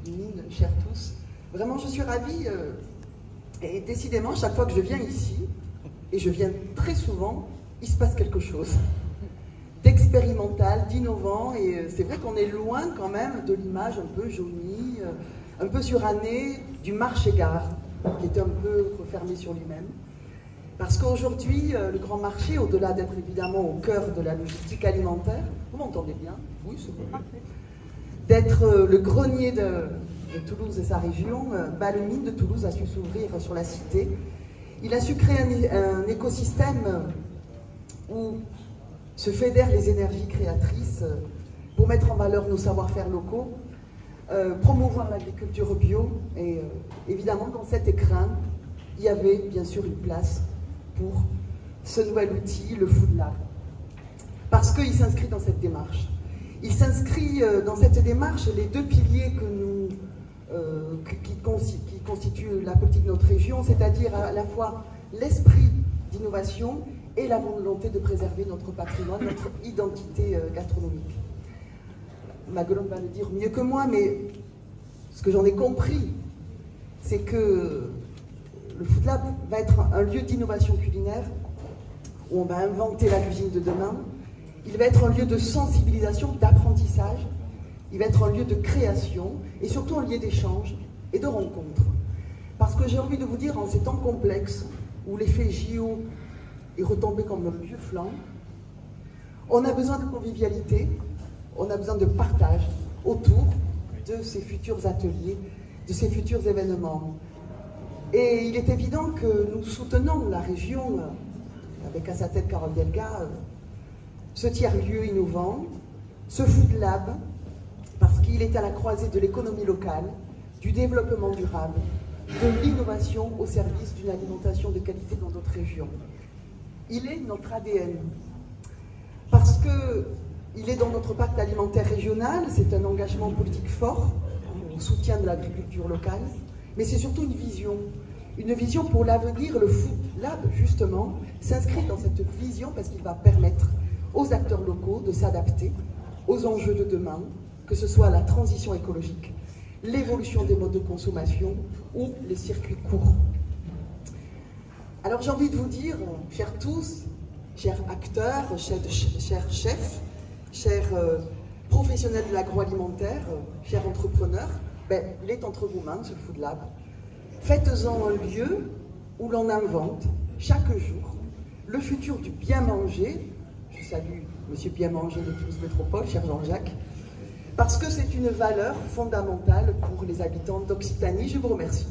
Mine, chers tous. Vraiment, je suis ravie. Et décidément, chaque fois que je viens ici, et je viens très souvent, il se passe quelque chose d'expérimental, d'innovant. Et c'est vrai qu'on est loin quand même de l'image un peu jaunie, un peu surannée du marché-gare, qui était un peu refermé sur lui-même. Parce qu'aujourd'hui, le grand marché, au-delà d'être évidemment au cœur de la logistique alimentaire, vous m'entendez bien? Oui, c'est bon. D'être le grenier de Toulouse et sa région, le Mine de Toulouse a su s'ouvrir sur la cité. Il a su créer un écosystème où se fédèrent les énergies créatrices pour mettre en valeur nos savoir-faire locaux, promouvoir l'agriculture bio. Et évidemment, dans cet écrin, il y avait bien sûr une place pour ce nouvel outil, le Food Lab. Parce qu'il s'inscrit dans cette démarche. Il s'inscrit dans cette démarche, les deux piliers qui constituent la politique de notre région, c'est-à-dire à la fois l'esprit d'innovation et la volonté de préserver notre patrimoine, notre identité gastronomique. Maguelone va le dire mieux que moi, mais ce que j'en ai compris, c'est que le Food Lab va être un lieu d'innovation culinaire où on va inventer la cuisine de demain. Il va être un lieu de sensibilisation, d'apprentissage. Il va être un lieu de création et surtout un lieu d'échange et de rencontre. Parce que j'ai envie de vous dire, en ces temps complexes où l'effet JO est retombé comme un vieux flanc, on a besoin de convivialité, on a besoin de partage autour de ces futurs ateliers, de ces futurs événements. Et il est évident que nous soutenons la région, avec à sa tête Carole Delga, ce tiers-lieu innovant, ce Food Lab, parce qu'il est à la croisée de l'économie locale, du développement durable, de l'innovation au service d'une alimentation de qualité dans notre région. Il est notre ADN, parce qu'il est dans notre pacte alimentaire régional, c'est un engagement politique fort au soutien de l'agriculture locale, mais c'est surtout une vision pour l'avenir. Le Food Lab, justement, s'inscrit dans cette vision parce qu'il va permettre aux acteurs locaux de s'adapter aux enjeux de demain, que ce soit la transition écologique, l'évolution des modes de consommation ou les circuits courts. Alors j'ai envie de vous dire, chers tous, chers acteurs, chers chefs, chers professionnels de l'agroalimentaire, chers entrepreneurs, il est entre vos mains ce Food Lab. Faites-en un lieu où l'on invente chaque jour le futur du bien manger. Je salue Monsieur Bien Manger de Toulouse Métropole, cher Jean-Jacques, parce que c'est une valeur fondamentale pour les habitants d'Occitanie. Je vous remercie.